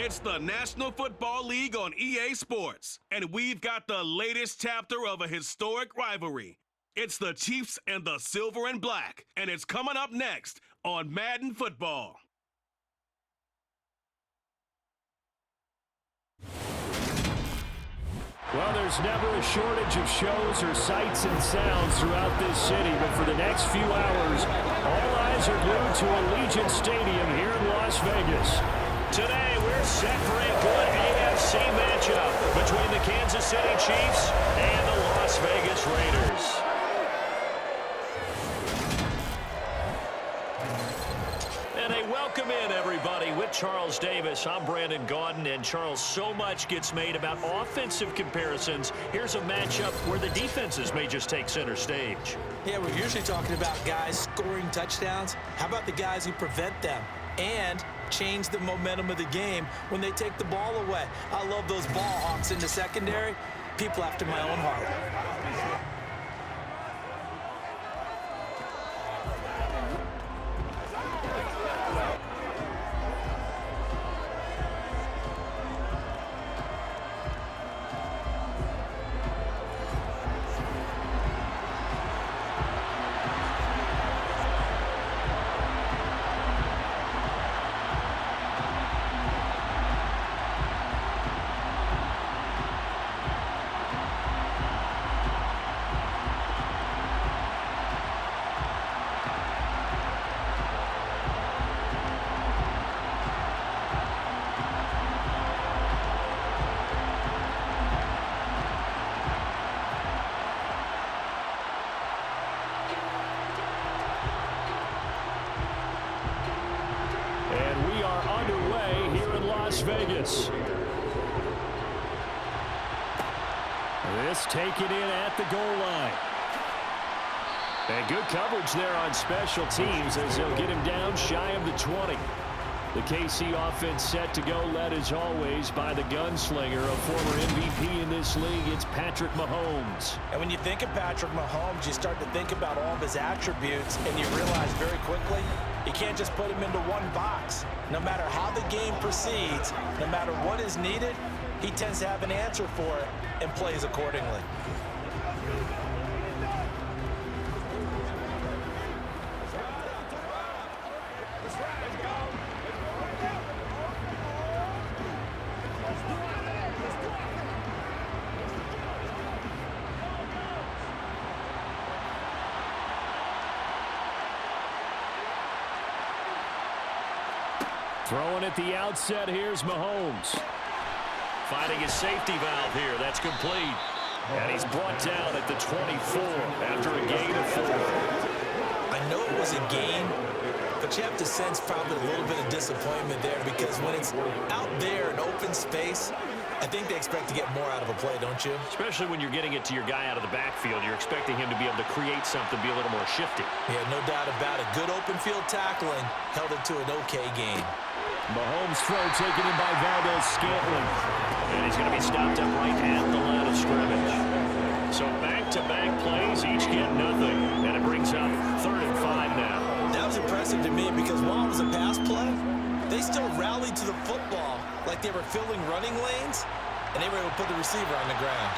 It's the National Football League on EA Sports, and we've got the latest chapter of a historic rivalry. It's the Chiefs and the Silver and Black, and it's coming up next on Madden Football. Well, there's never a shortage of shows or sights and sounds throughout this city, but for the next few hours, all eyes are glued to Allegiant Stadium here in Las Vegas. Today, we're set for a good AFC matchup between the Kansas City Chiefs and the Las Vegas Raiders. And a welcome in, everybody, with Charles Davis. I'm Brandon Gaudin, and Charles, so much gets made about offensive comparisons. Here's a matchup where the defenses may just take center stage. Yeah, we're usually talking about guys scoring touchdowns. How about the guys who prevent them and change the momentum of the game when they take the ball away? I love those ball hawks in the secondary. People after my own heart. Vegas. This taken in at the goal line. And good coverage there on special teams as they'll get him down shy of the 20. The KC offense set to go, led as always by the gunslinger, a former MVP in this league. It's Patrick Mahomes. And when you think of Patrick Mahomes, you start to think about all of his attributes, and you realize very quickly you can't just put him into one box. No matter how the game proceeds, no matter what is needed, he tends to have an answer for it and plays accordingly. Throwing at the outset, here's Mahomes. Finding his safety valve here. That's complete. And he's brought down at the 24 after a gain of 4. I know it was a gain, but you have to sense probably a little bit of disappointment there because when it's out there in open space, I think they expect to get more out of a play, don't you? Especially when you're getting it to your guy out of the backfield. You're expecting him to be able to create something, be a little more shifty. Yeah, no doubt about it. Good open field tackling held it to an okay gain. Mahomes' throw taken in by Valdez-Scantling. And he's going to be stopped up right at the line of scrimmage. So back-to-back plays, each get nothing. And it brings up 3rd and 5 now. That was impressive to me because while it was a pass play, they still rallied to the football like they were filling running lanes, and they were able to put the receiver on the ground.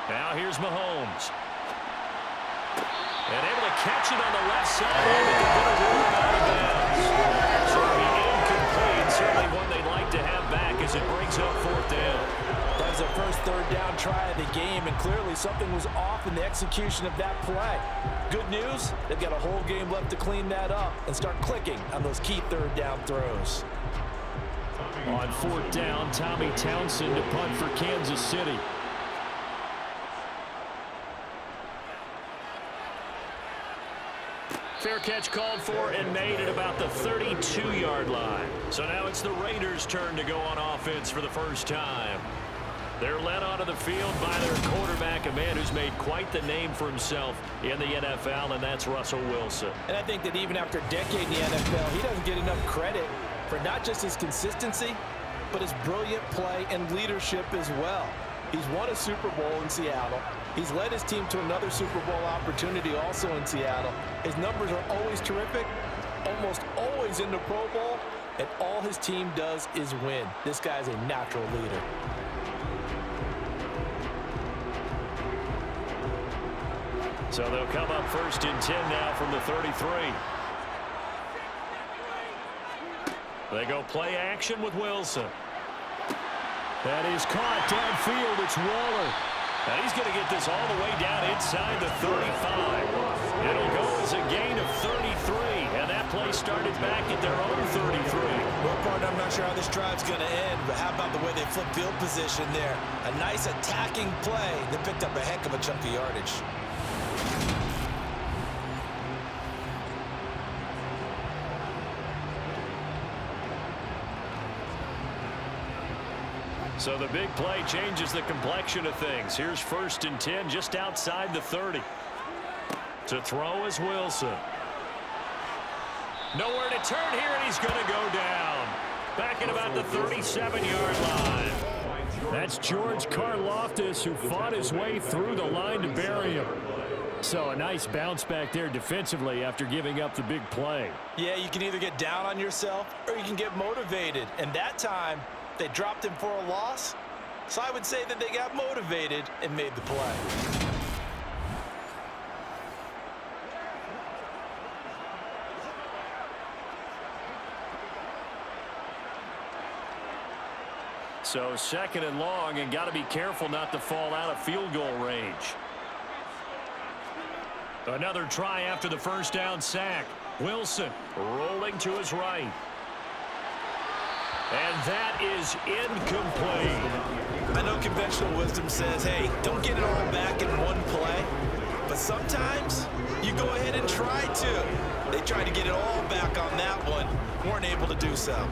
Now here's Mahomes. And able to catch it on the left side, but they're going to rule him out of bounds. So it'll be incomplete. Certainly one they'd like to have back as it brings up 4th down. That was their first 3rd down try of the game, and clearly something was off in the execution of that play. Good news, they've got a whole game left to clean that up and start clicking on those key 3rd down throws. On 4th down, Tommy Townsend to punt for Kansas City. Fair catch called for and made at about the 32-yard line. So now it's the Raiders' turn to go on offense for the first time. They're led onto the field by their quarterback, a man who's made quite the name for himself in the NFL, and that's Russell Wilson. And I think that even after a decade in the NFL, he doesn't get enough credit for not just his consistency, but his brilliant play and leadership as well. He's won a Super Bowl in Seattle. He's led his team to another Super Bowl opportunity also in Seattle. His numbers are always terrific, almost always he's in the Pro Bowl, and all his team does is win. This guy's a natural leader. So they'll come up 1st and 10 now from the 33. They go play action with Wilson. That is caught downfield. It's Waller. And he's going to get this all the way down inside the 35. It'll go as a gain of 33. And that play started back at their own 33. Well, partner, I'm not sure how this drive's going to end, but how about the way they flip field position there? A nice attacking play that picked up a heck of a chunk of yardage. So the big play changes the complexion of things. Here's 1st and 10 just outside the 30. To throw is Wilson. Nowhere to turn here, and he's going to go down. Back at about the 37-yard line. That's George Karlaftis, who fought his way through the line to bury him. So a nice bounce back there defensively after giving up the big play. Yeah, you can either get down on yourself or you can get motivated. And that time, they dropped him for a loss. So I would say that they got motivated and made the play. So 2nd and long, and got to be careful not to fall out of field goal range. Another try after the 1st down sack. Wilson rolling to his right. And that is incomplete. I know conventional wisdom says, hey, don't get it all back in one play. But sometimes you go ahead and try to. They tried to get it all back on that one. Weren't able to do so.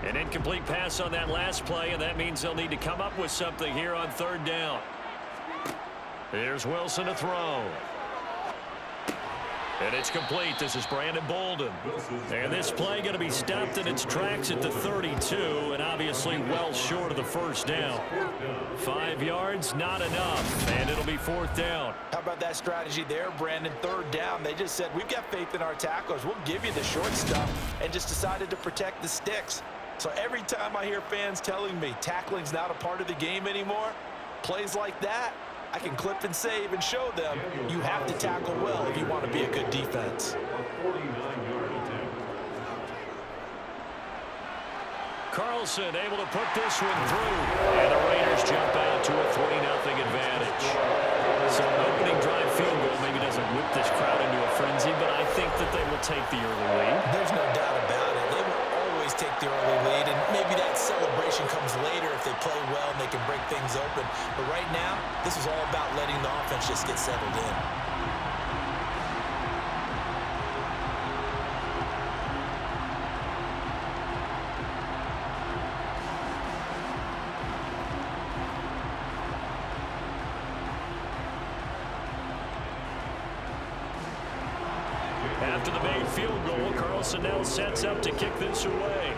An incomplete pass on that last play, and that means they'll need to come up with something here on 3rd down. Here's Wilson to throw. And it's complete. This is Brandon Bolden. And this play going to be stopped in its tracks at the 32, and obviously well short of the 1st down. 5 yards, not enough, and it'll be 4th down. How about that strategy there, Brandon? 3rd down. They just said, we've got faith in our tacklers. We'll give you the short stuff, and just decided to protect the sticks. So every time I hear fans telling me tackling's not a part of the game anymore, plays like that, I can clip and save and show them you have to tackle well if you want to be a good defense. Carlson able to put this one through. And the Raiders jump out to a 3-0 advantage. So an opening drive field goal maybe doesn't whip this crowd into a frenzy, but I think that they will take the early lead. There's no doubt about it. They will always take the early lead, and maybe that celebration comes later if they play well and they can break things open. But right now, this is all about letting the offense just get settled in. After the made field goal, Carlson now sets up to kick this away.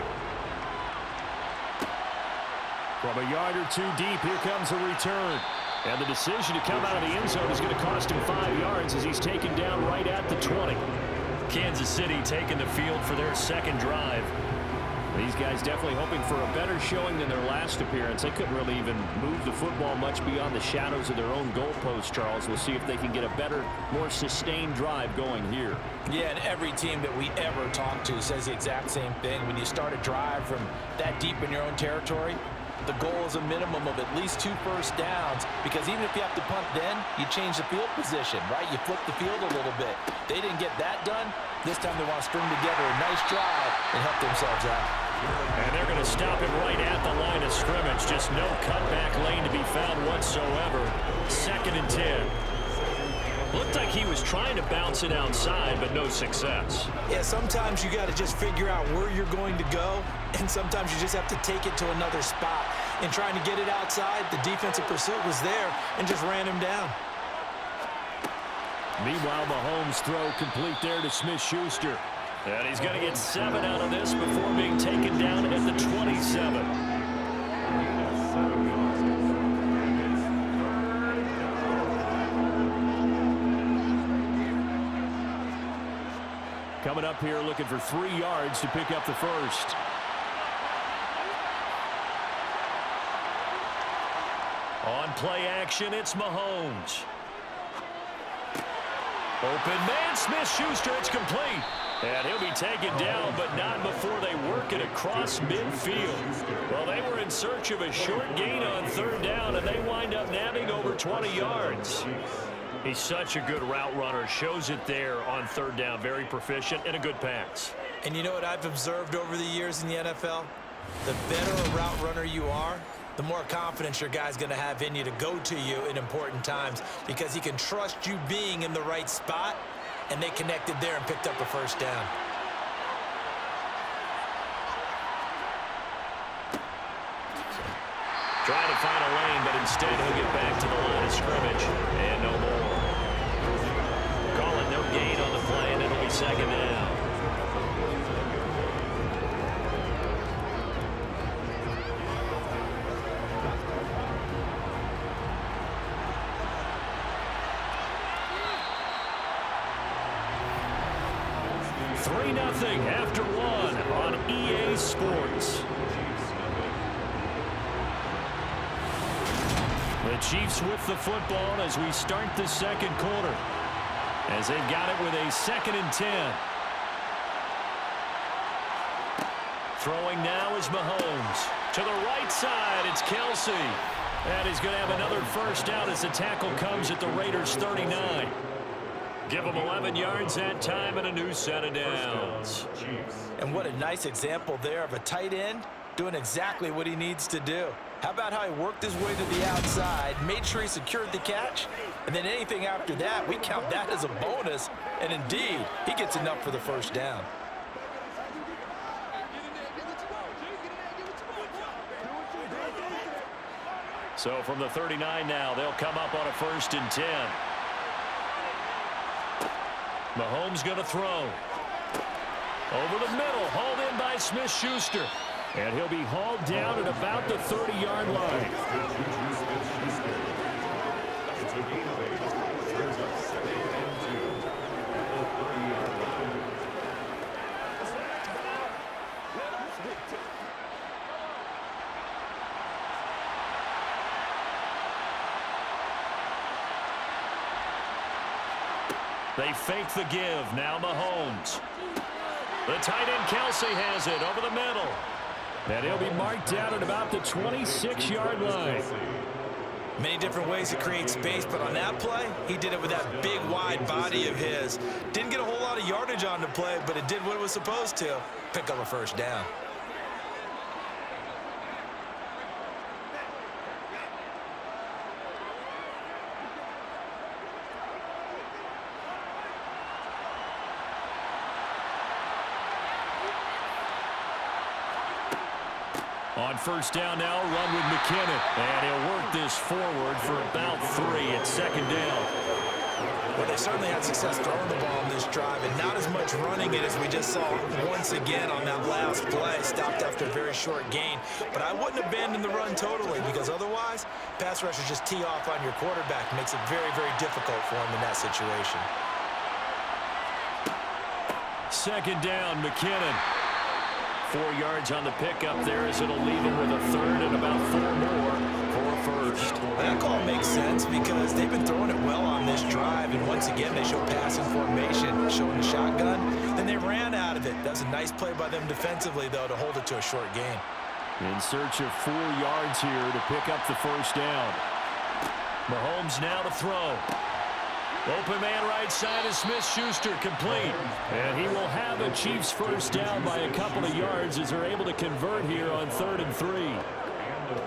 From a yard or two deep, here comes a return. And the decision to come out of the end zone is going to cost him 5 yards as he's taken down right at the 20. Kansas City taking the field for their 2nd drive. These guys definitely hoping for a better showing than their last appearance. They couldn't really even move the football much beyond the shadows of their own goalposts, Charles. We'll see if they can get a better, more sustained drive going here. Yeah, and every team that we ever talk to says the exact same thing. When you start a drive from that deep in your own territory, the goal is a minimum of at least 2 first downs, because even if you have to punt then, you change the field position, right? You flip the field a little bit. They didn't get that done. This time they want to string together a nice drive and help themselves out. And they're going to stop it right at the line of scrimmage. Just no cutback lane to be found whatsoever. 2nd and 10. Looked like he was trying to bounce it outside, but no success. Yeah, sometimes you got to just figure out where you're going to go, and sometimes you just have to take it to another spot. And trying to get it outside, the defensive pursuit was there and just ran him down. Meanwhile, Mahomes' throw complete there to Smith-Schuster. And he's going to get 7 out of this before being taken down at the 27. coming up here looking for 3 yards to pick up the first. On play action, it's Mahomes. Open man, Smith-Schuster, it's complete. And he'll be taken down, but not before they work it across midfield. Well, they were in search of a short gain on 3rd down, and they wind up nabbing over 20 yards. He's such a good route runner. Shows it there on 3rd down. Very proficient and a good pass. And you know what I've observed over the years in the NFL? The better a route runner you are, the more confidence your guy's going to have in you to go to you in important times because he can trust you being in the right spot, and they connected there and picked up a 1st down. Trying to find a lane, but instead he'll get back to the line of scrimmage. And no more. Call it no gain on the play, and it'll be 2nd down. After 1 on EA Sports. The Chiefs with the football as we start the 2nd quarter. As they've got it with a 2nd and 10. Throwing now is Mahomes. To the right side, it's Kelsey. And he's going to have another 1st down as the tackle comes at the Raiders' 39. Give them 11 yards that time and a new set of downs. And what a nice example there of a tight end doing exactly what he needs to do. How about how he worked his way to the outside, made sure he secured the catch, and then anything after that, we count that as a bonus. And indeed, he gets enough for the 1st down. So from the 39 now, they'll come up on a 1st and 10. Mahomes going to throw. Over the middle, hauled in by Smith-Schuster. And he'll be hauled down at about the 30-yard line. They fake the give. Now Mahomes. The tight end Kelsey has it over the middle. And he'll be marked down at about the 26-yard line. Many different ways to create space, but on that play, he did it with that big, wide body of his. Didn't get a whole lot of yardage on the play, but it did what it was supposed to. Pick up a 1st down. On 1st down now, run with McKinnon. And he'll work this forward for about 3 at 2nd down. Well, they certainly had success throwing the ball on this drive, and not as much running it as we just saw once again on that last play. Stopped after a very short gain. But I wouldn't abandon the run totally, because otherwise, pass rushers just tee off on your quarterback. Makes it very, very difficult for him in that situation. 2nd down, McKinnon. 4 yards on the pickup there as it'll leave him with a 3rd and about 4 more for a 1st. That call makes sense because they've been throwing it well on this drive, and once again they show passing formation, showing the shotgun. Then they ran out of it. That was a nice play by them defensively, though, to hold it to a short gain. In search of 4 yards here to pick up the 1st down. Mahomes now to throw. Open man right side is Smith-Schuster, complete. And he will have a Chiefs 1st down by a couple of yards as they're able to convert here on 3rd and 3.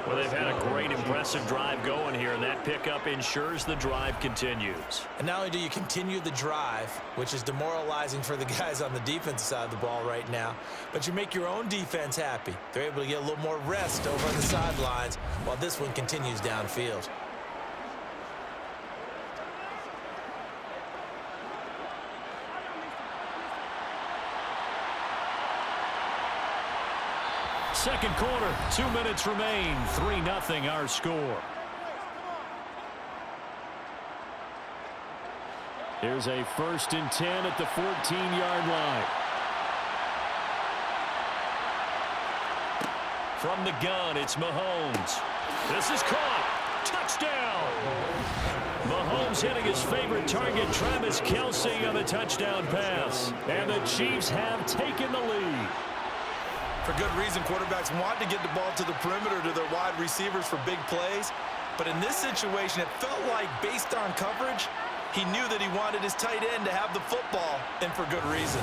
Well, they've had a great, impressive drive going here, and that pickup ensures the drive continues. And not only do you continue the drive, which is demoralizing for the guys on the defensive side of the ball right now, but you make your own defense happy. They're able to get a little more rest over on the sidelines while this one continues downfield. Second quarter, 2 minutes remain, 3-0 our score. Here's a 1st and 10 at the 14-yard line. From the gun, it's Mahomes. This is caught. Touchdown! Mahomes hitting his favorite target, Travis Kelce, on a touchdown pass. And the Chiefs have taken the lead. For good reason, quarterbacks want to get the ball to the perimeter to their wide receivers for big plays. But in this situation, it felt like, based on coverage, he knew that he wanted his tight end to have the football, and for good reason.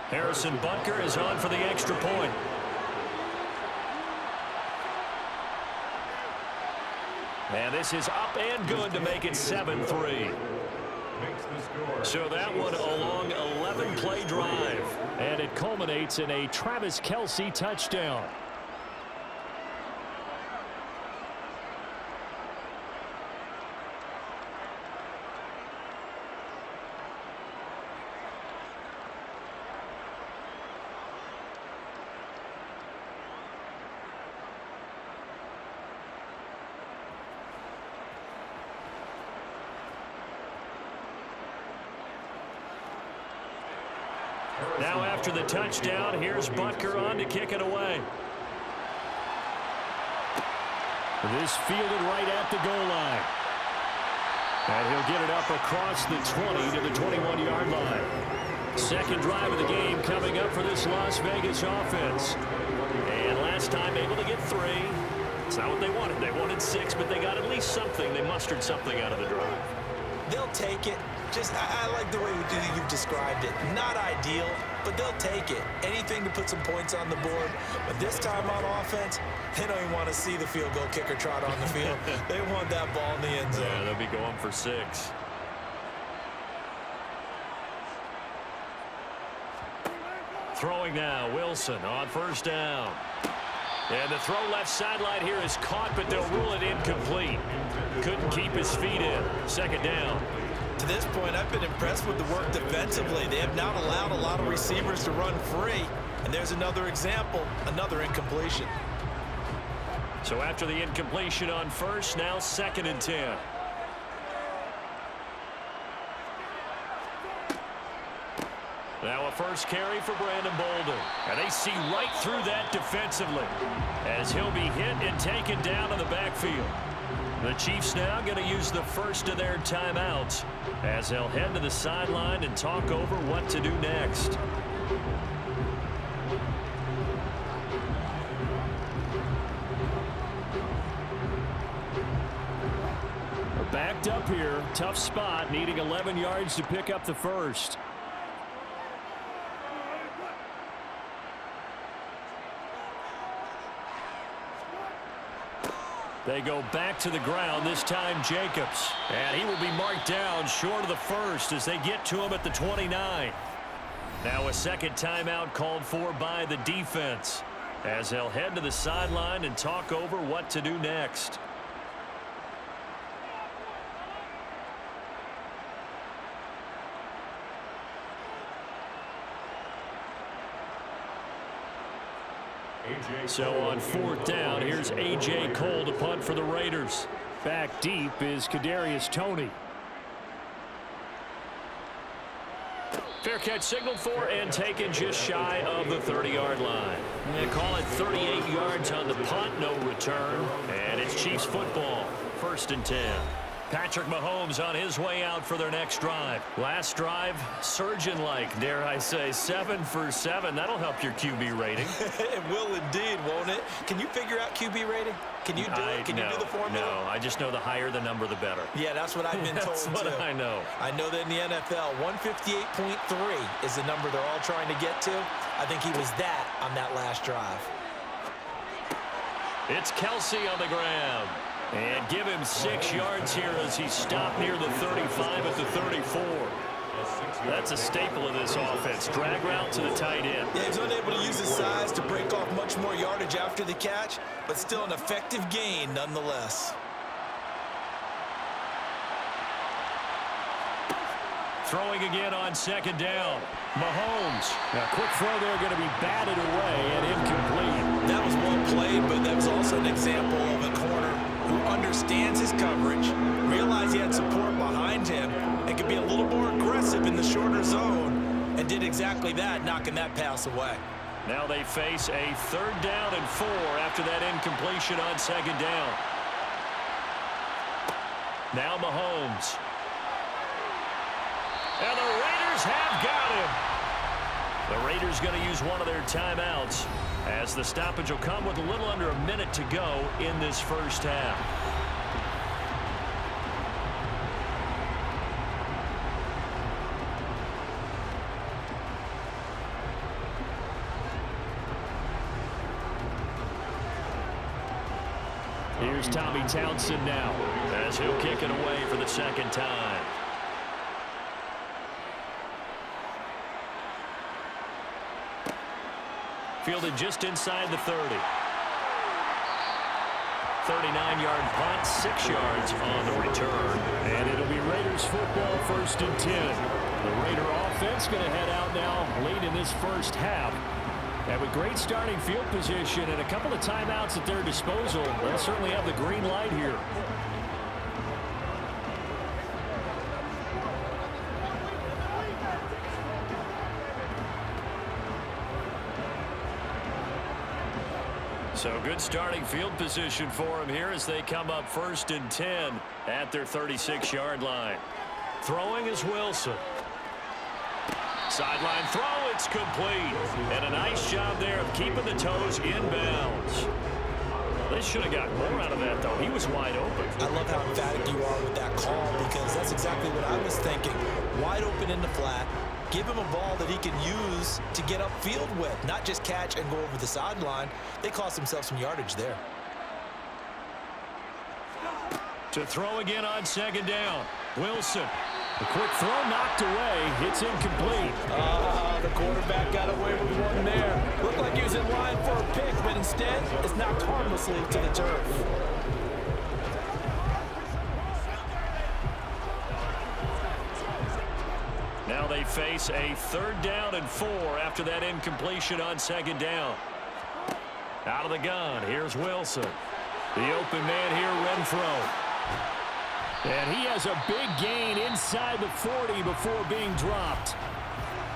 Harrison Butker is on for the extra point. And this is up and good to make it 7-3. So that one a long 11-play drive. And it culminates in a Travis Kelce touchdown. Now after the touchdown, here's Butker on to kick it away. This fielded right at the goal line. And he'll get it up across the 20 to the 21-yard line. Second drive of the game coming up for this Las Vegas offense. And last time able to get 3. It's not what they wanted. They wanted 6, but they got at least something. They mustered something out of the drive. They'll take it. I like the way you've described it. Not ideal, but they'll take it. Anything to put some points on the board. But this time on offense, they don't even want to see the field goal kicker trot on the field. They want that ball in the end zone. Yeah, they'll be going for 6. Throwing now, Wilson on first down. And the throw left sideline here is caught, but they'll rule it incomplete. Couldn't keep his feet in. Second down. To this point, I've been impressed with the work defensively. They have not allowed a lot of receivers to run free. And there's another example, another incompletion. So after the incompletion on first, now 2nd and 10. Now a first carry for Brandon Bolden. And they see right through that defensively as he'll be hit and taken down in the backfield. The Chiefs now going to use the first of their timeouts as they'll head to the sideline and talk over what to do next. We're backed up here. Tough spot, needing 11 yards to pick up the first. They go back to the ground, this time Jacobs. And he will be marked down short of the first as they get to him at the 29. Now a second timeout called for by the defense as they'll head to the sideline and talk over what to do next. So on 4th down, here's A.J. Cole to punt for the Raiders. Back deep is Kadarius Toney. Fair catch signaled for and taken just shy of the 30-yard line. They call it 38 yards on the punt, no return. And it's Chiefs football, 1st and 10. Patrick Mahomes on his way out for their next drive. Last drive, surgeon-like, dare I say, 7 for 7. That'll help your QB rating. It will indeed, won't it? Can you figure out QB rating? Can you do it? Can you do the formula? No, I just know the higher the number, the better. Yeah, that's what I've been told, That's what I know. I know that in the NFL, 158.3 is the number they're all trying to get to. I think he was that on that last drive. It's Kelce on the ground. And give him 6 yards here as he stopped near the 35 at the 34. That's a staple of this offense. Drag route to the tight end. Yeah, he's unable to use his size to break off much more yardage after the catch, but still an effective gain nonetheless. Throwing again on 2nd down. Mahomes. Now, quick throw there going to be batted away and incomplete. That was well played, but that was also an example of a corner who understands his coverage, realized he had support behind him, and could be a little more aggressive in the shorter zone, and did exactly that, knocking that pass away. Now they face a 3rd down and 4 after that incompletion on 2nd down. Now Mahomes. And the Raiders have got him. The Raiders going to use one of their timeouts as the stoppage will come with a little under a minute to go in this first half. Here's Tommy Townsend now as he'll kick it away for the 2nd time. Fielded just inside the 30. 39-yard punt, 6 yards on the return. And it'll be Raiders football, 1st and 10. The Raider offense going to head out now late in this first half. And with great starting field position and a couple of timeouts at their disposal, they'll certainly have the green light here. So good starting field position for them here as they come up 1st and 10 at their 36-yard line. Throwing is Wilson. Sideline throw, it's complete. And a nice job there of keeping the toes in bounds. They should have got more out of that, though. He was wide open. I love how emphatic you are with that call because that's exactly what I was thinking. Wide open in the flat. Give him a ball that he can use to get upfield with, not just catch and go over the sideline. They cost themselves some yardage there. To throw again on 2nd down. Wilson. A quick throw knocked away. It's incomplete. The quarterback got away with one there. Looked like he was in line for a pick, but instead it's knocked harmlessly to the turf. Now they face a 3rd down and 4 after that incompletion on 2nd down. Out of the gun, here's Wilson. The open man here, Renfro. And he has a big gain inside the 40 before being dropped.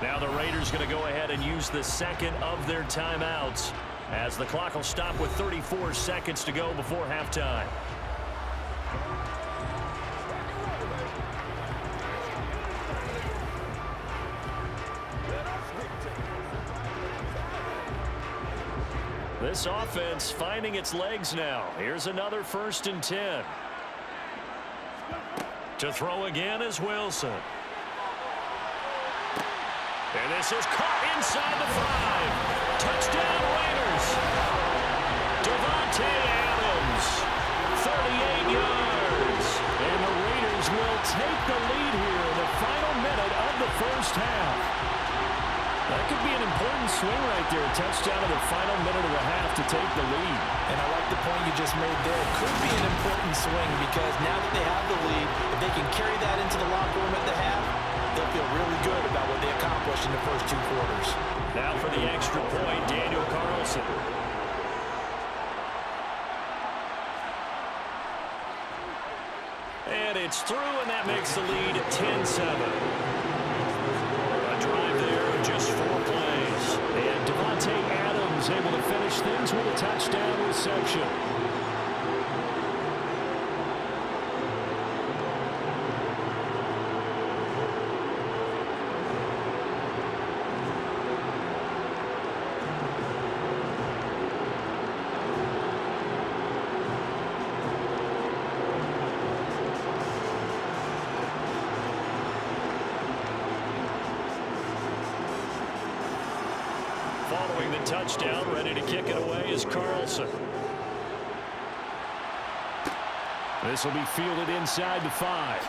Now the Raiders going to go ahead and use the 2nd of their timeouts as the clock will stop with 34 seconds to go before halftime. This offense finding its legs now. Here's another 1st and 10. To throw again is Wilson. And this is caught inside the 5. Touchdown Raiders. Davante Adams, 38 yards. And the Raiders will take the lead here in the final minute of the first half. That could be an important swing right there. Touchdown in the final minute of the half to take the lead. And I like the point you just made there. Could be an important swing because now that they have the lead, if they can carry that into the locker room at the half, they'll feel really good about what they accomplished in the first 2 quarters. Now for the extra point, Daniel Carlson. And it's through, and that makes the lead 10-7. Drive there of just 4 plays. And Davante Adams able to finish things with a touchdown reception. Following the touchdown, ready to kick it away is Carlson. This will be fielded inside the 5.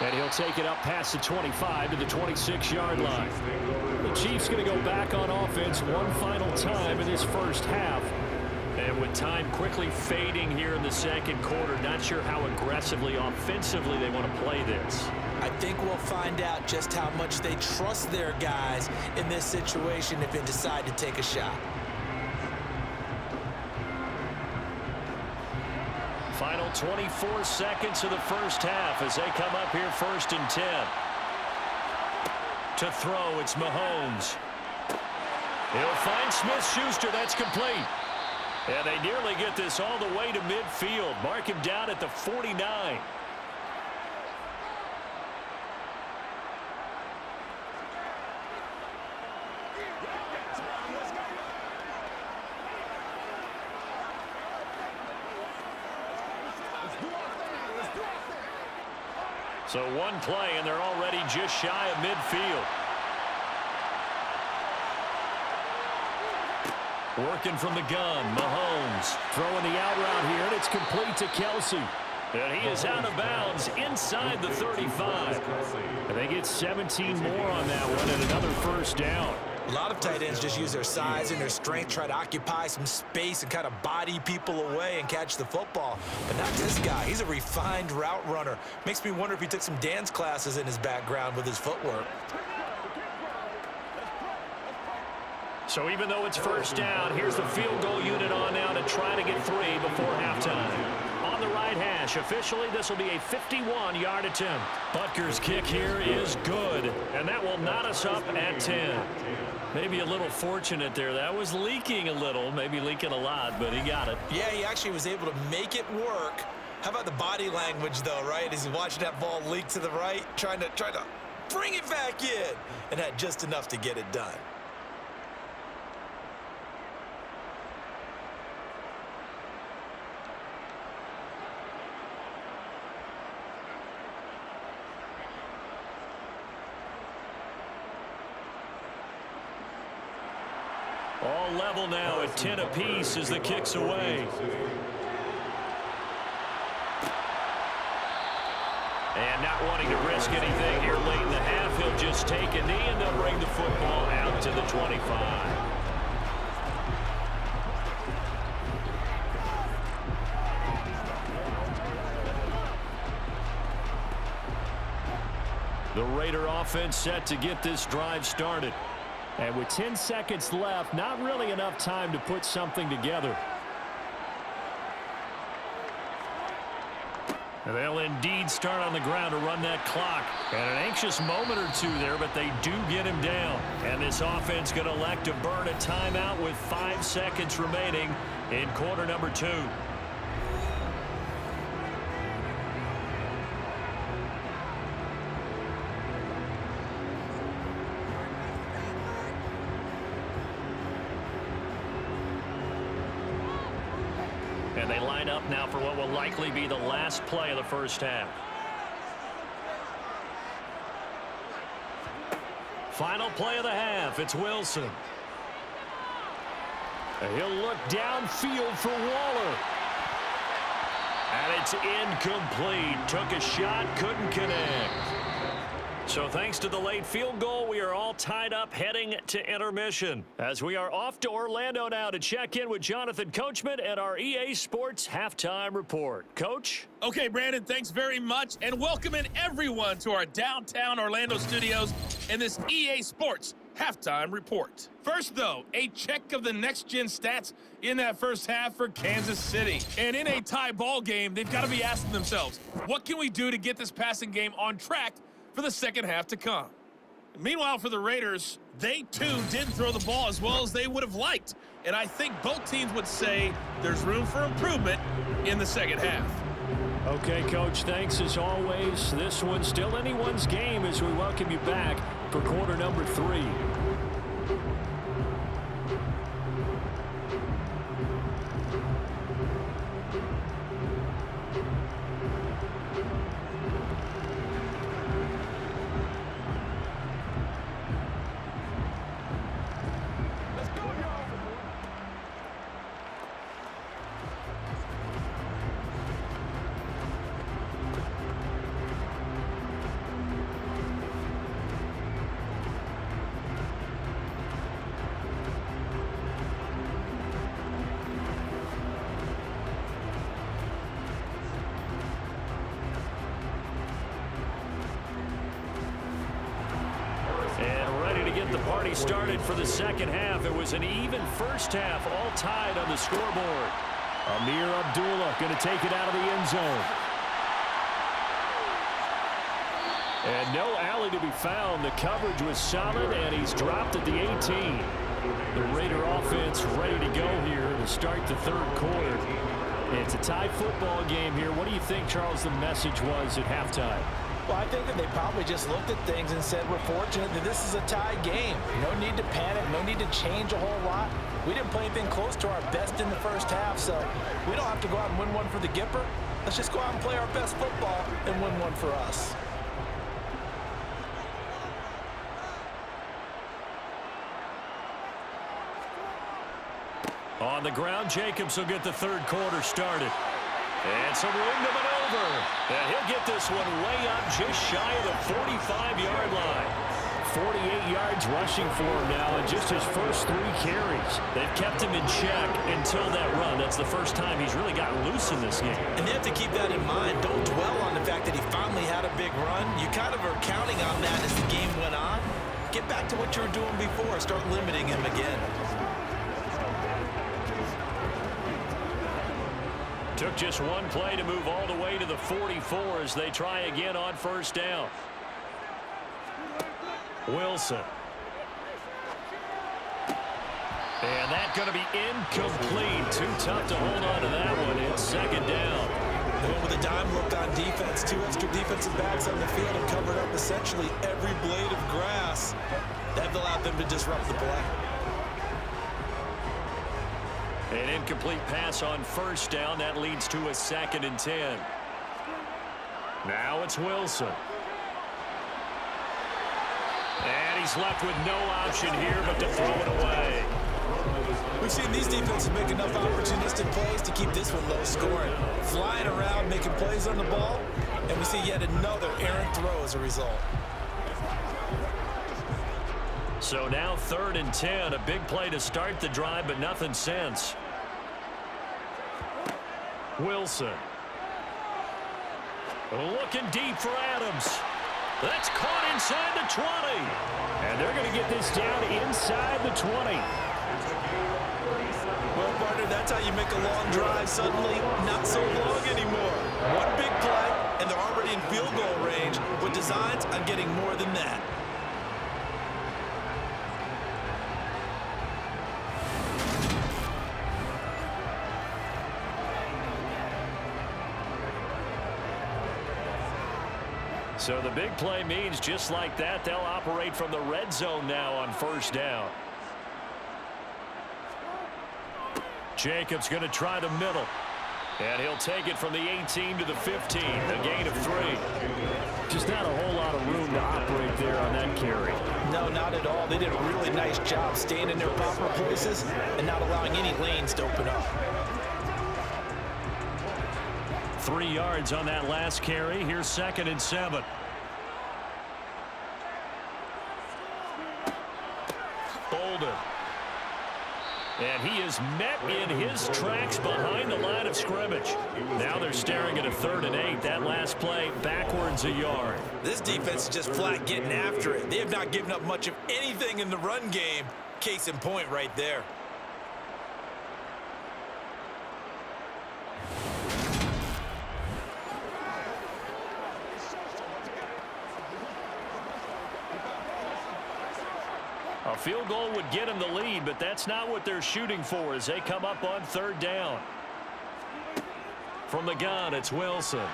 And he'll take it up past the 25 to the 26-yard line. The Chiefs going to go back on offense one final time in this first half. And with time quickly fading here in the 2nd quarter, not sure how aggressively offensively they want to play this. I think we'll find out just how much they trust their guys in this situation if they decide to take a shot. Final 24 seconds of the first half as they come up here 1st and 10. To throw, it's Mahomes. He'll find Smith-Schuster. That's complete. And they nearly get this all the way to midfield. Mark him down at the 49. So one play, and they're already just shy of midfield. Working from the gun, Mahomes throwing the out route here, and it's complete to Kelsey. And he is out of bounds inside the 35. And they get 17 more on that one and another first down. A lot of tight ends just use their size and their strength, try to occupy some space and kind of body people away and catch the football. But not this guy. He's a refined route runner. Makes me wonder if he took some dance classes in his background with his footwork. So even though it's first down, here's the field goal unit on now to try to get 3 before halftime. On the right hash, officially this will be a 51-yard attempt. Butker's kick here is good, and that will knot us up at 10. Maybe a little fortunate there. That was leaking a little, maybe leaking a lot, but he got it. Yeah, he actually was able to make it work. How about the body language, though, right? As he's watching that ball leak to the right, trying to bring it back in, and had just enough to get it done. All level now at 10 apiece as the kick's away. And not wanting to risk anything here late in the half, he'll just take a knee and they'll bring the football out to the 25. The Raider offense set to get this drive started. And with 10 seconds left, not really enough time to put something together. And they'll indeed start on the ground to run that clock. And an anxious moment or two there, but they do get him down. And this offense going to elect to burn a timeout with 5 seconds remaining in quarter number 2. And they line up now for what will likely be the last play of the first half. Final play of the half. It's Wilson. And he'll look downfield for Waller. And it's incomplete. Took a shot, couldn't connect. So thanks to the late field goal, we are all tied up heading to intermission. As we are off to Orlando now to check in with Jonathan Coachman and our EA Sports Halftime Report. Coach? Okay, Brandon, thanks very much. And welcome in everyone to our downtown Orlando studios and this EA Sports Halftime Report. First, though, a check of the next-gen stats in that first half for Kansas City. And in a tie ball game, they've got to be asking themselves, what can we do to get this passing game on track for the second half to come? Meanwhile, for the Raiders, they too didn't throw the ball as well as they would have liked. And I think both teams would say there's room for improvement in the second half. Okay, Coach, thanks as always. This one's still anyone's game as we welcome you back for quarter number 3. Started for the second half. It was an even first half, all tied on the scoreboard. Amir Abdullah going to take it out of the end zone. And no alley to be found. The coverage was solid, and he's dropped at the 18. The Raider offense ready to go here to start the third quarter. It's a tie football game here. What do you think, Charles, the message was at halftime? Well, I think that they probably just looked at things and said, we're fortunate that this is a tie game. No need to panic, no need to change a whole lot. We didn't play anything close to our best in the first half, so we don't have to go out and win one for the Gipper. Let's just go out and play our best football and win one for us. On the ground, Jacobs will get the third quarter started. And some room to maneuver. And he'll get this one way up just shy of the 45-yard line. 48 yards rushing for him now in just his first 3 carries. They've kept him in check until that run. That's the first time he's really gotten loose in this game. And they have to keep that in mind. Don't dwell on the fact that he finally had a big run. You kind of are counting on that as the game went on. Get back to what you were doing before. Start limiting him again. Took just one play to move all the way to the 44 as they try again on first down. Wilson. And that's going to be incomplete. Too tough to hold on to that one. It's second down. They went with a dime look on defense. 2 extra defensive backs on the field and covered up essentially every blade of grass. That allowed them to disrupt the play. An incomplete pass on first down. That leads to a 2nd and 10. Now it's Wilson. And he's left with no option here but to throw it away. We've seen these defenses make enough opportunistic plays to keep this one low scoring. Flying around, making plays on the ball, and we see yet another errant throw as a result. So now 3rd and 10. A big play to start the drive, but nothing since. Wilson. Looking deep for Adams. That's caught inside the 20. And they're going to get this down inside the 20. Well, partner, that's how you make a long drive suddenly not so long anymore. One big play, and they're already in field goal range with designs on getting more than that. So the big play means just like that, they'll operate from the red zone now on first down. Jacobs going to try the middle. And he'll take it from the 18 to the 15, a gain of 3. Just not a whole lot of room to operate there on that carry. No, not at all. They did a really nice job staying in their proper places and not allowing any lanes to open up. 3 yards on that last carry. Here's 2nd and 7. Bolden. And he is met in his tracks behind the line of scrimmage. Now they're staring at a 3rd and 8. That last play backwards a yard. This defense is just flat getting after it. They have not given up much of anything in the run game. Case in point right there. A field goal would get them the lead, but that's not what they're shooting for as they come up on 3rd down. From the gun, it's Wilson.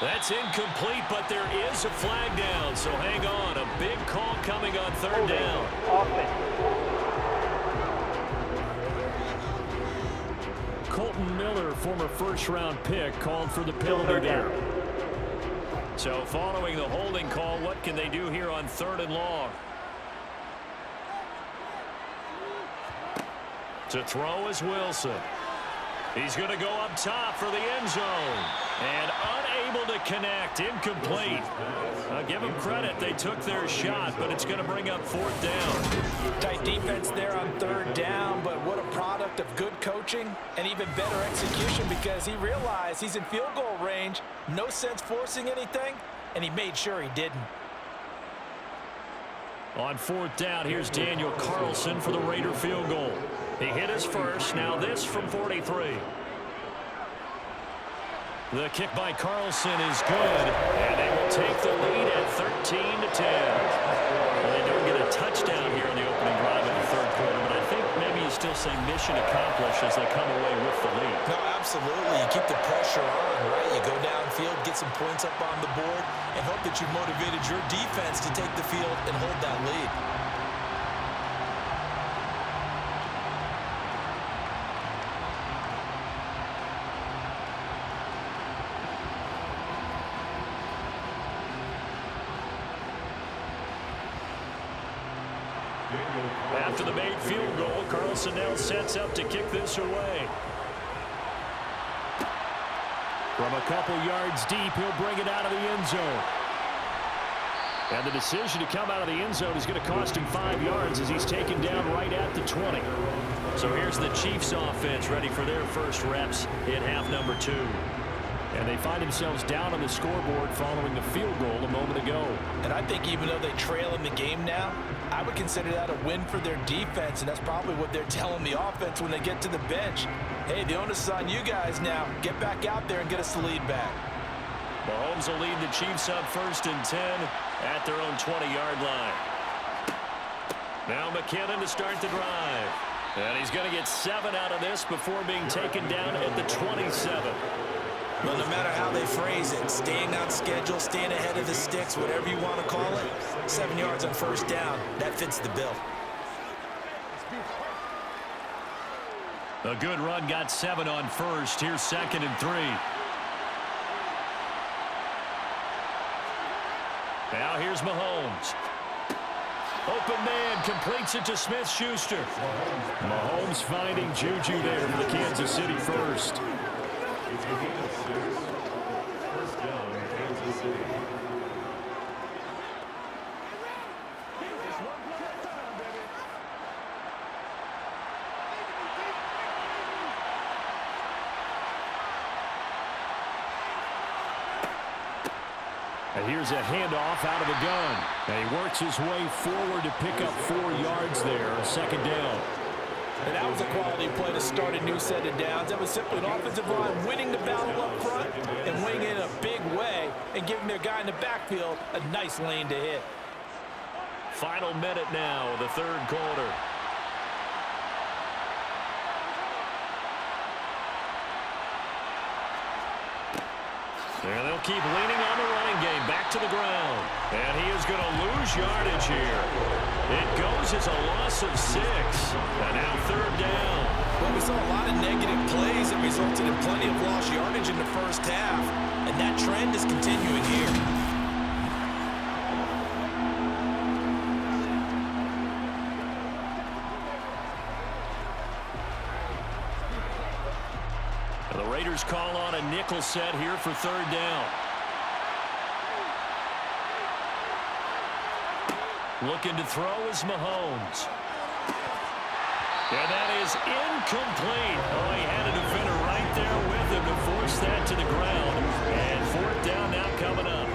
That's incomplete, but there is a flag down, so hang on. A big call coming on 3rd down. Colton Miller, former first-round pick, called for the penalty there. So following the holding call, what can they do here on 3rd and long? To throw is Wilson. He's going to go up top for the end zone. And unable to connect. Incomplete. I'll give them credit. They took their shot, but it's going to bring up 4th down. Tight defense there on 3rd down, but what a product of good coaching and even better execution because he realized he's in field goal range. No sense forcing anything, and he made sure he didn't. On 4th down, here's Daniel Carlson for the Raider field goal. He hit his first. Now this from 43. The kick by Carlson is good, and they will take the lead at 13-10. Well, they don't get a touchdown here in the opening drive of the third quarter, but I think maybe you still say mission accomplished as they come away with the lead. No, absolutely. You keep the pressure on, right? You go downfield, get some points up on the board, and hope that you've motivated your defense to take the field and hold that lead. After the made field goal, Carlson now sets up to kick this away. From a couple yards deep, he'll bring it out of the end zone. And the decision to come out of the end zone is going to cost him 5 yards as he's taken down right at the 20. So here's the Chiefs offense ready for their first reps in half number 2. And they find themselves down on the scoreboard following the field goal a moment ago. And I think even though they trail in the game now, I would consider that a win for their defense, and that's probably what they're telling the offense when they get to the bench. Hey, the onus is on you guys now. Get back out there and get us the lead back. Mahomes will lead the Chiefs up 1st and 10 at their own 20-yard line. Now McKinnon to start the drive. And he's going to get 7 out of this before being taken down at the 27. Well, no matter how they phrase it, staying on schedule, staying ahead of the sticks, whatever you want to call it, 7 yards on 1st down, that fits the bill. A good run got 7 on 1st. Here's 2nd and 3. Now here's Mahomes. Open man completes it to Smith-Schuster. Mahomes finding Juju there for the Kansas City first. First down, Kansas City. And here's a handoff out of the gun. And he works his way forward to pick up 4 yards there, 2nd down. And that was a quality play to start a new set of downs. That was simply an offensive line winning the battle up front and winning it in a big way and giving their guy in the backfield a nice lane to hit. Final minute now of the 3rd quarter. And they'll keep leaning on the running game. Back to the ground. And he is going to lose yardage here. It goes as a loss of 6. And now 3rd down. Well, we saw a lot of negative plays that resulted in plenty of lost yardage in the first half. And that trend is continuing here. The Raiders call on a nickel set here for 3rd down. Looking to throw is Mahomes. And that is incomplete. Oh, he had a defender right there with him to force that to the ground. And 4th down now coming up.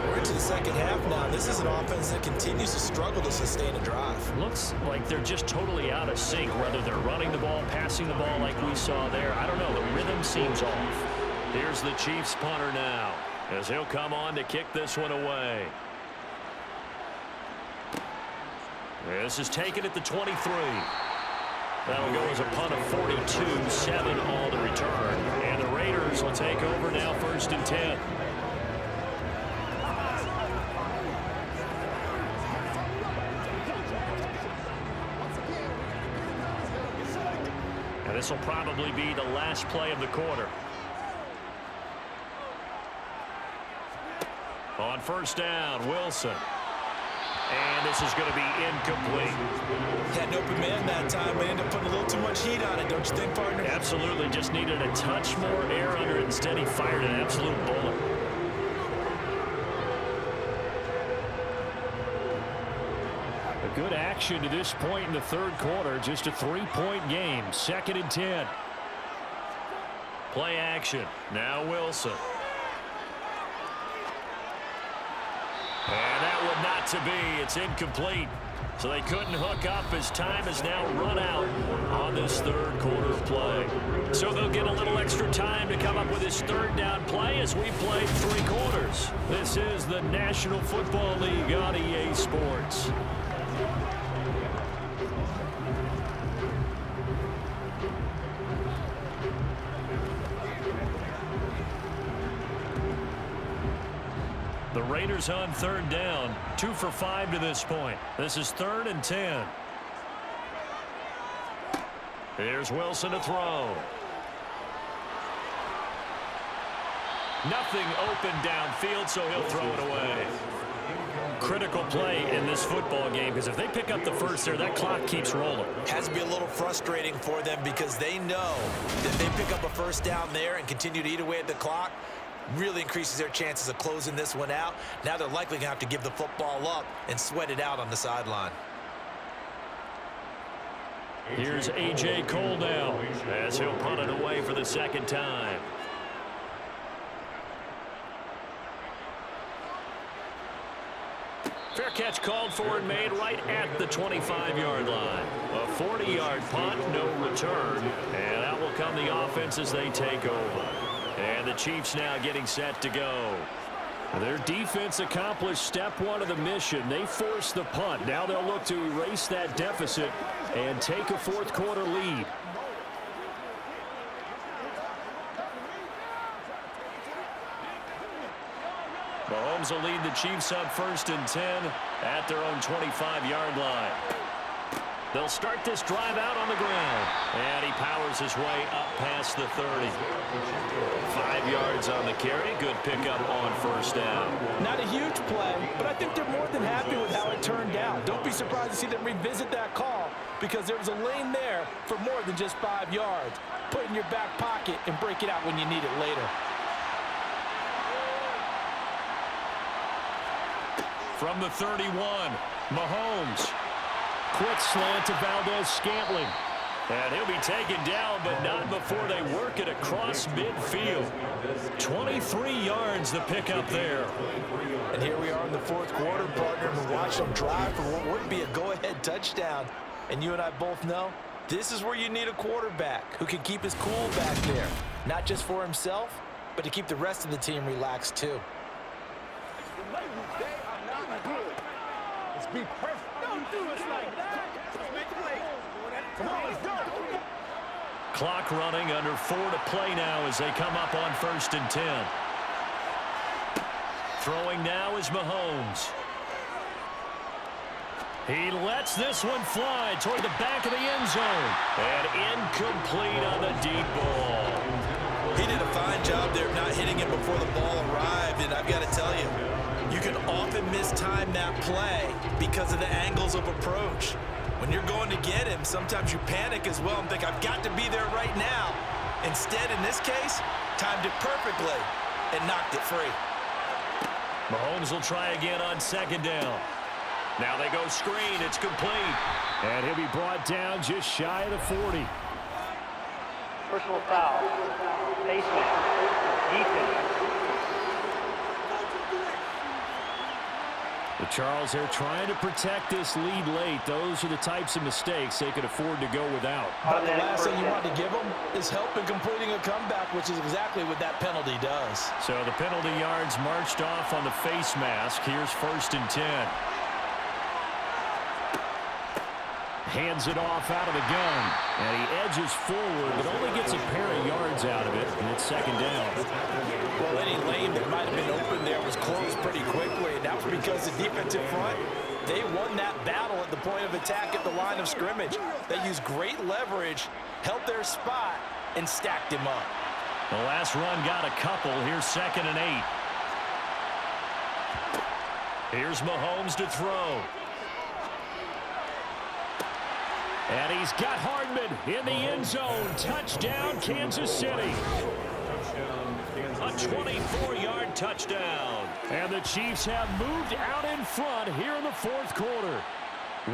We're into the second half now. This is an offense that continues to struggle to sustain a drive. Looks like they're just totally out of sync, whether they're running the ball, passing the ball like we saw there. I don't know. The rhythm seems off. Here's the Chiefs punter now as he'll come on to kick this one away. This is taken at the 23. That'll go as a punt of 42, 7 all to return. And the Raiders will take over now 1st and 10. And this will probably be the last play of the quarter. On 1st down, Wilson. And this is going to be incomplete. Had an open man that time. They ended up putting a little too much heat on it, don't you think, partner? Absolutely. Just needed a touch more air under it. Instead, he fired an absolute bullet. A good action to this point in the 3rd quarter. Just a 3-point game. 2nd and 10. Play action. Now Wilson. And that would not to be. It's incomplete. So they couldn't hook up as time has now run out on this third quarter of play. So they'll get a little extra time to come up with this third down play as we played 3 quarters. This is the National Football League on EA Sports. The Raiders on third down, 2 for 5 to this point. This is 3rd and 10. Here's Wilson to throw. Nothing open downfield, so he'll throw it away. Critical play in this football game, because if they pick up the first there, that clock keeps rolling. Has to be a little frustrating for them because they know that they pick up a first down there and continue to eat away at the clock, really increases their chances of closing this one out. Now they're likely going to have to give the football up and sweat it out on the sideline. Here's A.J. Cole now as he'll punt it away for the second time. Fair catch called for and made right at the 25-yard line. A 40-yard punt, no return. And out will come the offense as they take over. And the Chiefs now getting set to go. Their defense accomplished step 1 of the mission. They forced the punt. Now they'll look to erase that deficit and take a fourth quarter lead. Mahomes will lead the Chiefs up 1st and 10 at their own 25-yard line. They'll start this drive out on the ground. And he powers his way up past the 30. 5 yards on the carry. Good pickup on first down. Not a huge play, but I think they're more than happy with how it turned out. Don't be surprised to see them revisit that call because there was a lane there for more than just 5 yards. Put it in your back pocket and break it out when you need it later. From the 31, Mahomes. Quick slant to Valdez-Scantling. And he'll be taken down, but not before they work it across midfield. 23 yards the pickup there. And here we are in the fourth quarter, partner, and we watch them drive for what would be a go-ahead touchdown. And you and I both know this is where you need a quarterback who can keep his cool back there. Not just for himself, but to keep the rest of the team relaxed too. Let's be perfect. Don't do us like that. Let's make a play. Come on, let's go. Clock running, under 4 to play now as they come up on 1st and 10. Throwing now is Mahomes. He lets this one fly toward the back of the end zone. And incomplete on the deep ball. He did a fine job there of not hitting it before the ball arrived, and I've got to tell you, you can often mistime that play because of the angles of approach. When you're going to get him, sometimes you panic as well and think, I've got to be there right now. Instead, in this case, timed it perfectly and knocked it free. Mahomes will try again on 2nd down. Now they go screen. It's complete. And he'll be brought down just shy of the 40. Personal foul. Face mask. Defense. But Charles, they're trying to protect this lead late. Those are the types of mistakes they could afford to go without. But the last thing you want to give them is help in completing a comeback, which is exactly what that penalty does. So the penalty yards marched off on the face mask. Here's 1st and 10. Hands it off out of the gun. And he edges forward, but only gets a pair of yards out of it, and it's 2nd down. Well, any lane that might have been open there was closed pretty quickly, and that was because the defensive front, they won that battle at the point of attack at the line of scrimmage. They used great leverage, held their spot, and stacked him up. The last run got a couple. Here's 2nd and 8. Here's Mahomes to throw. And he's got Hardman in the end zone. Touchdown, Kansas City. A 24-yard touchdown. And the Chiefs have moved out in front here in the fourth quarter.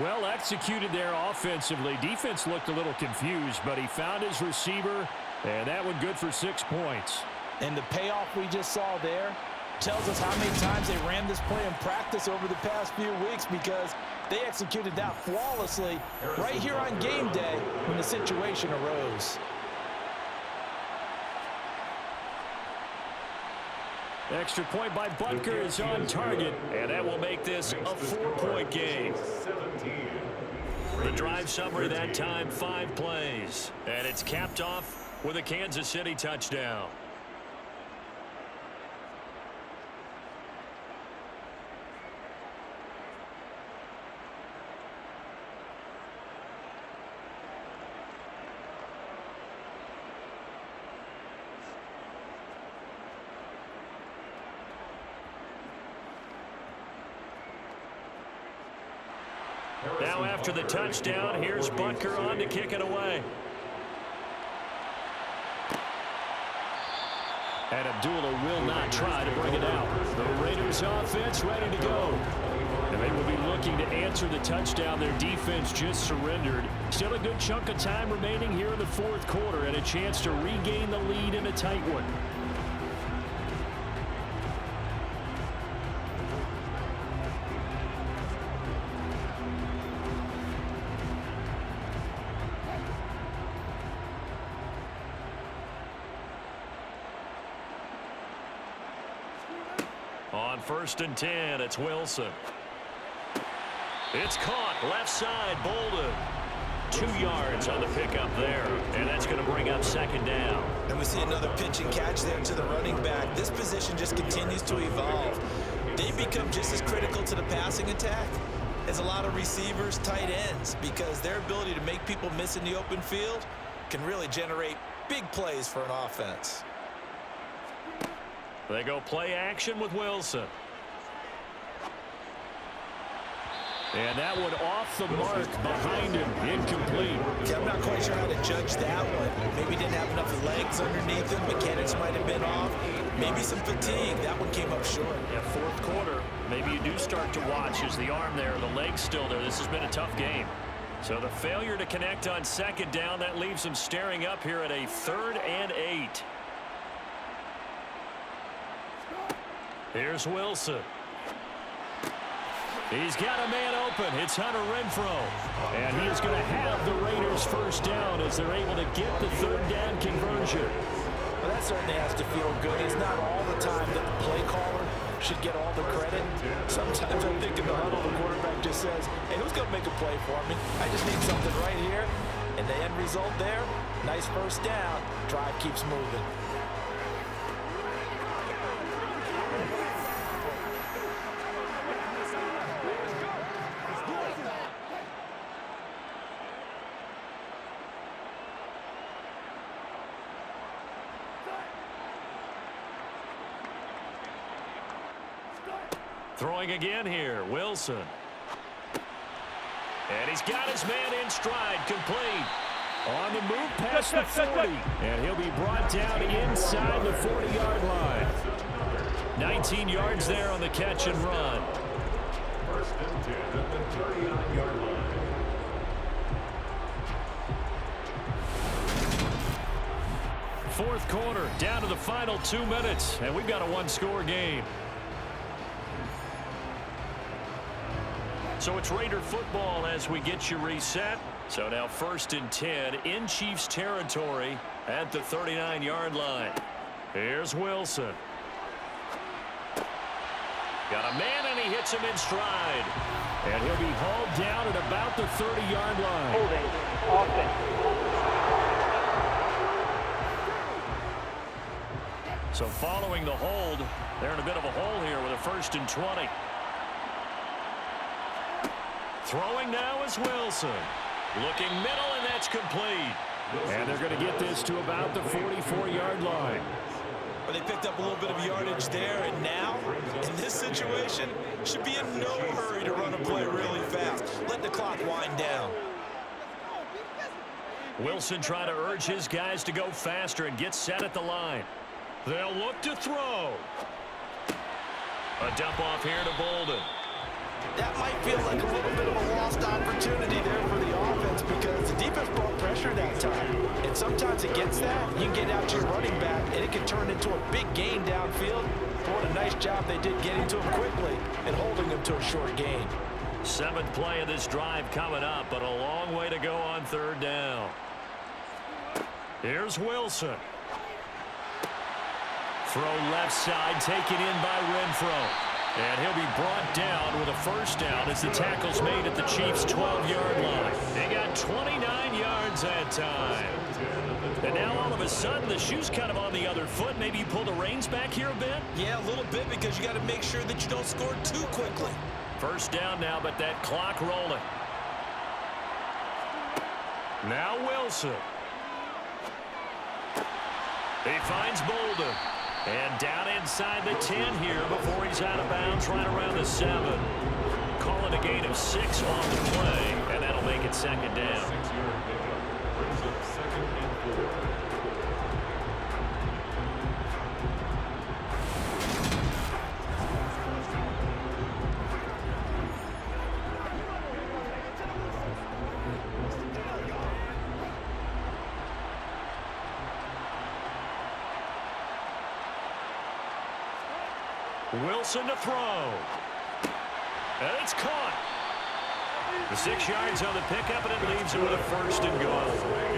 Well executed there offensively. Defense looked a little confused, but he found his receiver, and that one good for 6 points. And the payoff we just saw there tells us how many times they ran this play in practice over the past few weeks, because They executed that flawlessly right here on game day when the situation arose. Extra point by Butker is on target, and that will make this a 4-point game. The drive summary that time, 5 plays. And it's capped off with a Kansas City touchdown. Now after the touchdown, here's Butker on to kick it away. And Abdullah will not try to bring it out. The Raiders offense ready to go. And they will be looking to answer the touchdown their defense just surrendered. Still a good chunk of time remaining here in the fourth quarter and a chance to regain the lead in a tight one. On 1st and 10, it's Wilson. It's caught left side, Bolden. 2 yards on the pickup there, and that's going to bring up 2nd down. And we see another pitch and catch there to the running back. This position just continues to evolve. They become just as critical to the passing attack as a lot of receivers, tight ends, because their ability to make people miss in the open field can really generate big plays for an offense. They go play action with Wilson. And that one off the mark behind him, incomplete. Yeah, I'm not quite sure how to judge that one. Maybe didn't have enough legs underneath him. Mechanics might have been off. Maybe some fatigue. That one came up short. Yeah, fourth quarter, maybe you do start to watch. Is the arm there, the leg's still there. This has been a tough game. So the failure to connect on 2nd down, that leaves them staring up here at a 3rd and 8. Here's Wilson. He's got a man open. It's Hunter Renfrow. And he is going to have the Raiders first down as they're able to get the 3rd down conversion. Well, that certainly has to feel good. It's not all the time that the play caller should get all the credit. Sometimes I think in the huddle, the quarterback just says, hey, who's going to make a play for me? I just need something right here. And the end result there, nice first down. Drive keeps moving. Throwing again here, Wilson. And he's got his man in stride, complete. On the move past the 40. And he'll be brought down inside the 40-yard line. 19 yards there on the catch and run. 1st and 10 at the 39-yard line. Fourth quarter, down to the final 2 minutes, and we've got a 1-score game. So it's Raider football as we get you reset. So now 1st and 10 in Chiefs territory at the 39-yard line. Here's Wilson. Got a man, and he hits him in stride. And he'll be hauled down at about the 30-yard line. Holding. Offense. So following the hold, they're in a bit of a hole here with a 1st and 20. Throwing now is Wilson. Looking middle, and that's complete. And they're going to get this to about the 44-yard line. Well, they picked up a little bit of yardage there, and now, in this situation, should be in no hurry to run a play really fast. Let the clock wind down. Wilson trying to urge his guys to go faster and get set at the line. They'll look to throw. A dump off here to Bolden. That might feel like a little bit of a lost opportunity there for the offense because the defense brought pressure that time. And sometimes against that, you can get out to your running back, and it can turn into a big gain downfield. What a nice job they did getting to him quickly and holding him to a short gain. Seventh play of this drive coming up, but a long way to go on third down. Here's Wilson. Throw left side, taken in by Renfro. And he'll be brought down with a first down as the tackle's made at the Chiefs' 12-yard line. They got 29 yards that time. And now all of a sudden, the shoe's kind of on the other foot. Maybe you pull the reins back here a bit? Yeah, a little bit, because you got to make sure that you don't score too quickly. First down now, but that clock rolling. Now Wilson. He finds Bolden. And down inside the 10 here before he's out of bounds right around the 7. Call it a gain of 6 on the play, and that'll make it second down. 6-yard pickup brings up 2nd and 4. Wilson to throw. And it's caught. The 6 yards on the pickup, and it leaves it with a first and goal.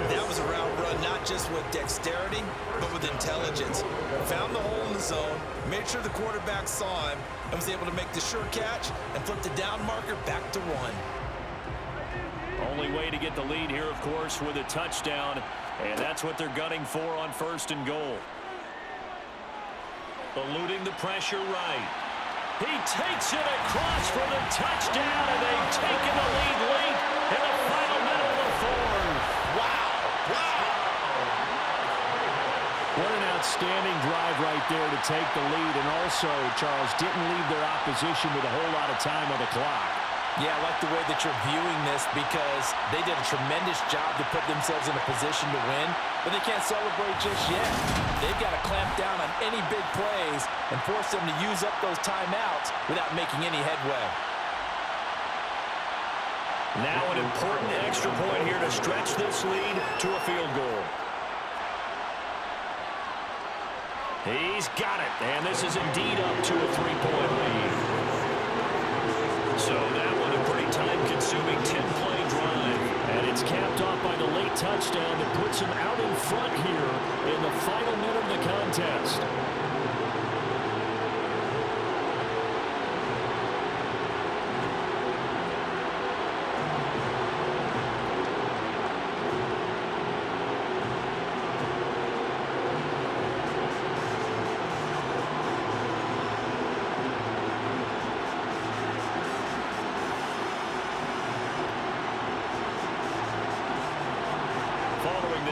That was a route run not just with dexterity, but with intelligence. Found the hole in the zone, made sure the quarterback saw him, and was able to make the sure catch and flip the down marker back to 1. Only way to get the lead here, of course, with a touchdown, and that's what they're gunning for on first and goal. Eluding the pressure right. He takes it across for the touchdown, and they've taken the lead late in the final minute of the fourth. Wow! Wow! What an outstanding drive right there to take the lead, and also, Charles, didn't leave their opposition with a whole lot of time on the clock. Yeah, I like the way that you're viewing this, because they did a tremendous job to put themselves in a position to win, but they can't celebrate just yet. They've got to clamp down on any big plays and force them to use up those timeouts without making any headway. Now an important extra point here to stretch this lead to a field goal. He's got it, and this is indeed up to a 3-point lead. So that one a pretty time-consuming 10-play drive. And it's capped off by the late touchdown that puts him out in front here in the final minute of the contest.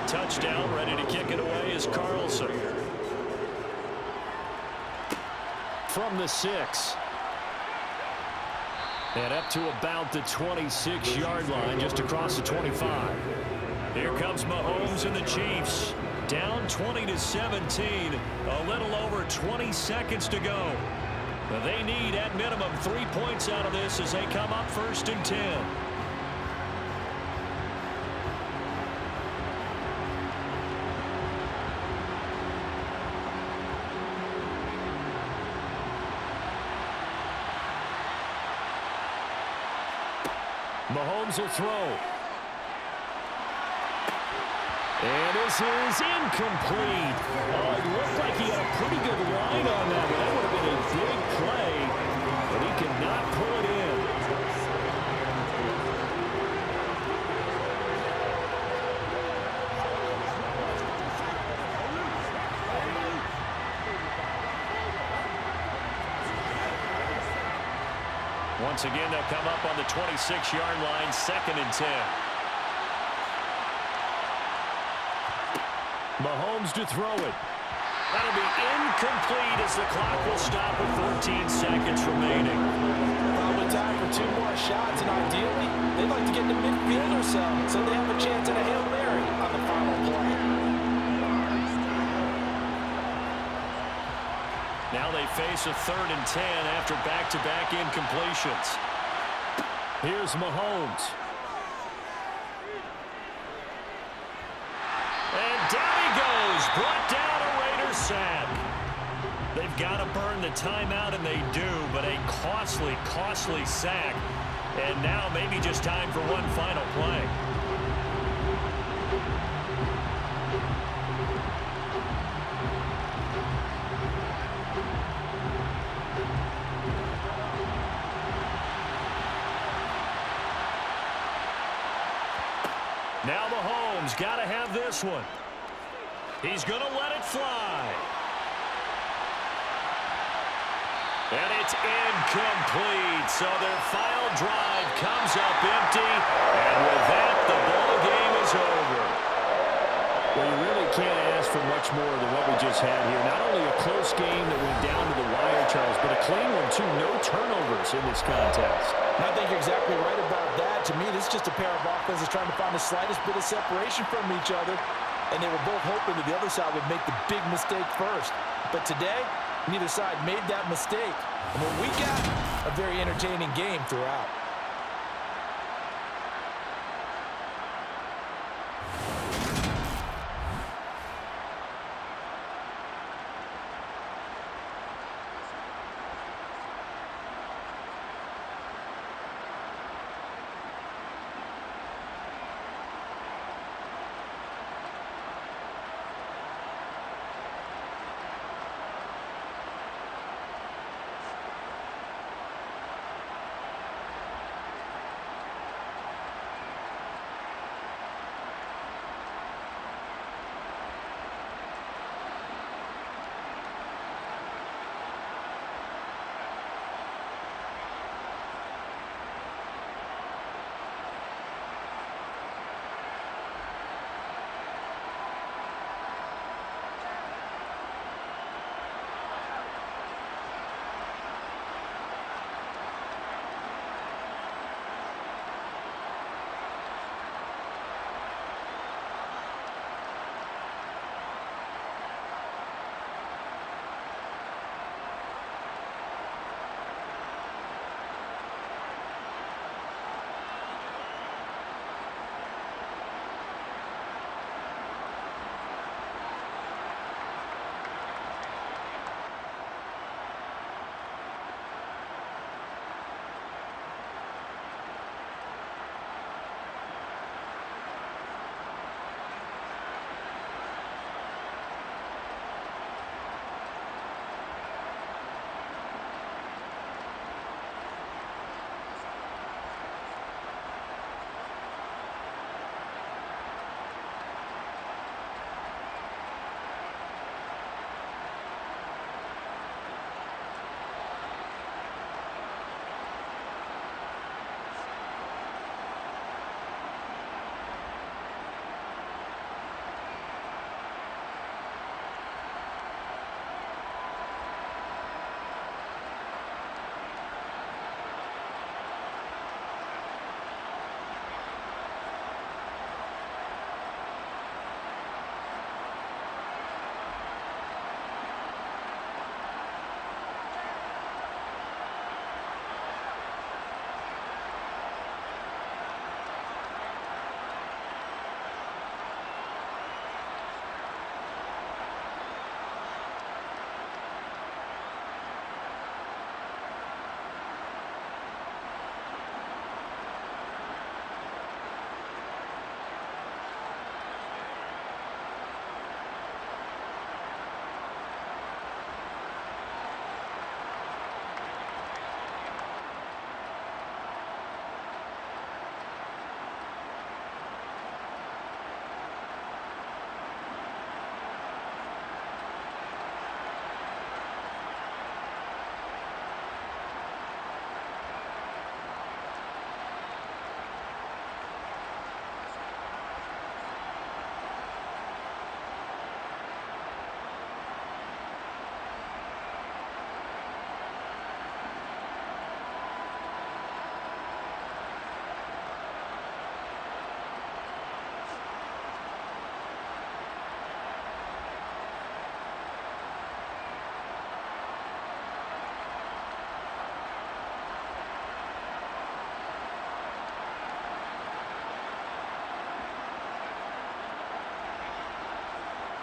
Touchdown, ready to kick it away is Carlson. From the 6. And up to about the 26-yard line, just across the 25. Here comes Mahomes and the Chiefs. Down 20-17, a little over 20 seconds to go. They need, at minimum, 3 points out of this as they come up 1st and 10. Mahomes will throw. And this is incomplete. Oh, it looked like he had a pretty good line on that one. That would have been a big play, but he cannot pull it in. Once again, they'll come up on the 26-yard line, 2nd and 10. Mahomes to throw it. That'll be incomplete as the clock will stop with 14 seconds remaining. Probably time for 2 more shots, and ideally, they'd like to get to midfield or so they have a chance at a Hail Mary on the final play. Now they face a 3rd and 10 after back-to-back incompletions. Here's Mahomes. And down he goes. Brought down a Raiders sack. They've got to burn the timeout, and they do, but a costly, costly sack And now maybe just time for one final play. Now Mahomes got to have this one. He's going to let it fly. And it's incomplete. So their final drive comes up empty. And with that, the ball game is over. Well, you really can't ask for much more than what we just had here. Not only a close game that went down to the wire, Charles, but a clean one, too. No turnovers in this contest. I think you're exactly right about that. To me, this is just a pair of offenses trying to find the slightest bit of separation from each other. And they were both hoping that the other side would make the big mistake first. But today, neither side made that mistake. And what we got, a very entertaining game throughout.